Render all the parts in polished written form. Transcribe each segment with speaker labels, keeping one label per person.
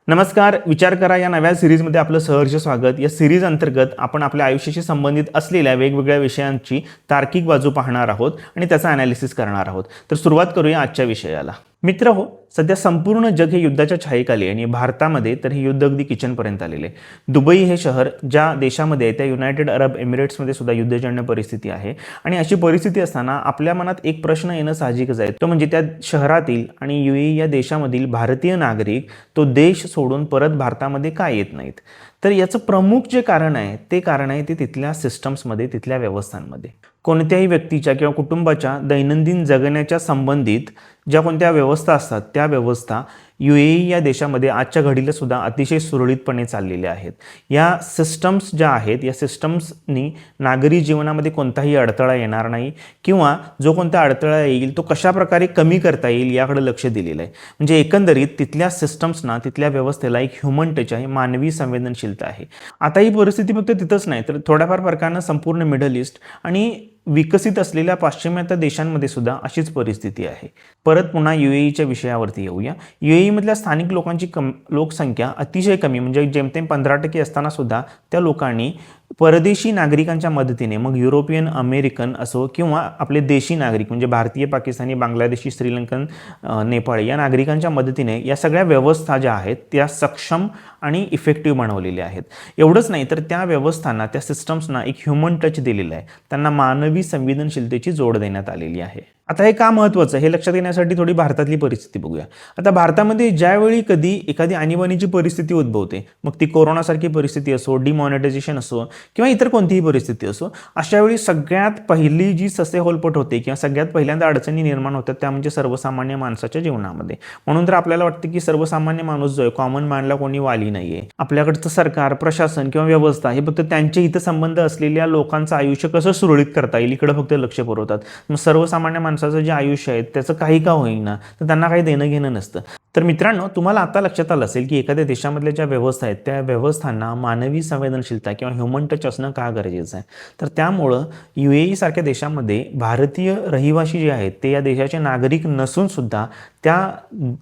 Speaker 1: नमस्कार. विचार करा या नव्या सिरीजमध्ये आपलं सहर्ष स्वागत. या सिरीज अंतर्गत आपण आपल्या आयुष्याशी संबंधित असलेल्या वेगवेगळ्या विषयांची तार्किक बाजू पाहणार आहोत आणि त्याचा ॲनालिसिस करणार आहोत. तर सुरुवात करूया आजच्या विषयाला. मित्र हो, सध्या संपूर्ण जग हे युद्धाच्या छायेखाली आणि भारतामध्ये तर हे युद्ध अगदी किचनपर्यंत आलेले. दुबई हे शहर ज्या देशामध्ये आहे त्या युनायटेड अरब एमिरेट्समध्ये सुद्धा युद्धजन्य परिस्थिती आहे आणि अशी परिस्थिती असताना आपल्या मनात एक प्रश्न येणं साहजिकच आहे. तो म्हणजे त्या शहरातील आणि UAE या देशामधील भारतीय नागरिक तो देश सोडून परत भारतामध्ये का येत नाहीत. तर याचं प्रमुख जे कारण आहे ते तिथल्या सिस्टम्समध्ये, तिथल्या व्यवस्थांमध्ये. कोणत्याही व्यक्तीच्या किंवा कुटुंबाच्या दैनंदिन जगण्याच्या संबंधित ज्या कोणत्या व्यवस्था असतात त्या व्यवस्था UAE या देशामध्ये आजच्या घडीला सुद्धा अतिशय सुरळीतपणे चाललेल्या आहेत. या सिस्टम्स ज्या आहेत या सिस्टम्सनी नागरी जीवनामध्ये कोणताही अडथळा येणार नाही किंवा जो कोणता अडथळा येईल तो कशा प्रकारे कमी करता येईल याकडे लक्ष दिलेलं आहे. म्हणजे एकंदरीत तिथल्या सिस्टम्सना, तिथल्या व्यवस्थेला एक ह्युमन टच आहे, मानवी संवेदनशीलता आहे. आता ही परिस्थिती फक्त तिथंच नाही तर थोड्याफार फरकानं संपूर्ण मिडल ईस्ट आणि विकसित असलेल्या पाश्चिमात्य देशांमध्ये सुद्धा अशीच परिस्थिती आहे. परत पुन्हा UAEच्या विषयावरती येऊया. UAEमधल्या स्थानिक लोकांची लोकसंख्या अतिशय कमी, म्हणजे जेमतेम 15% असताना सुद्धा त्या लोकांनी परदेशी नागरिकांच्या मदतीने, मग युरोपियन अमेरिकन असो किंवा आपले देशी नागरिक म्हणजे भारतीय, पाकिस्तानी, बांगलादेशी, श्रीलंकन, नेपाळी या नागरिकांच्या मदतीने या सगळ्या व्यवस्था ज्या आहेत त्या सक्षम आणि इफेक्टिव्ह बनवलेल्या आहेत. एवढंच नाही तर त्या व्यवस्थांना, त्या सिस्टम्सना एक ह्युमन टच दिलेला आहे. त्यांना मानवी संवेदनशीलतेची जोड देण्यात आलेली आहे. आता हे का महत्त्वाचं हे लक्षात येण्यासाठी थोडी भारतातली परिस्थिती बघूया. आता भारतामध्ये ज्यावेळी कधी एखादी आणीबाणीची परिस्थिती उद्भवते, मग ती कोरोनासारखी परिस्थिती असो, डिमॉनिटायझेशन असो किंवा इतर कोणतीही परिस्थिती असो, अशावेळी सगळ्यात पहिली जी ससेहोलपट होते किंवा सगळ्यात पहिल्यांदा अडचणी निर्माण होतात त्या म्हणजे सर्वसामान्य माणसाच्या जीवनामध्ये. म्हणून तर आपल्याला वाटतं की सर्वसामान्य माणूस जो आहे, कॉमन मॅनला कोणी वाली नाही आहे. आपल्याकडचं सरकार, प्रशासन किंवा व्यवस्था हे फक्त त्यांचे हितसंबंध असलेल्या लोकांचं आयुष्य कसं सुरळीत करता येईल इकडे फक्त लक्ष पुरवतात. मग सर्वसामान्य माणसाचं जे आयुष्य आहे त्याचं काही का होईना तर त्यांना काही देणं घेणं नसतं. तर मित्रांनो, तुम्हाला आता लक्षात आलं असेल की एखाद्या देशामधल्या ज्या व्यवस्था आहेत त्या व्यवस्थांना मानवी संवेदनशीलता किंवा ह्युमन टच असणं का गरजेचं आहे. तर त्यामुळं UAE सारख्या देशामध्ये भारतीय रहिवासी जे आहेत ते या देशाचे नागरिक नसून सुद्धा त्या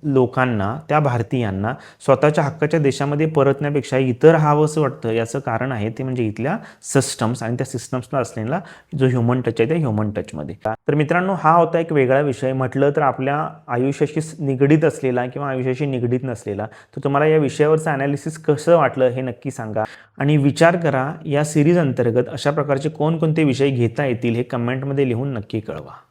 Speaker 1: लोकांना, त्या भारतीयांना स्वतःच्या हक्काच्या देशामध्ये परतण्यापेक्षा इतर राहावं असं वाटतं. याचं कारण आहे ते म्हणजे इथल्या सिस्टम्स आणि त्या सिस्टम्सला असलेला जो ह्युमन टच आहे त्या ह्युमन टचमध्ये. तर मित्रांनो, हा होता एक वेगळा विषय. म्हटलं तर आपल्या आयुष्याशी निगडीत असलेला किंवा आयुष्याशी निगडीत नसलेला. तर तुम्हाला या विषयावरचं ॲनालिसिस कसं वाटलं हे नक्की सांगा आणि विचार करा या सिरीज अंतर्गत अशा प्रकारचे कोणकोणते विषय घेता येतील हे कमेंटमध्ये लिहून नक्की कळवा.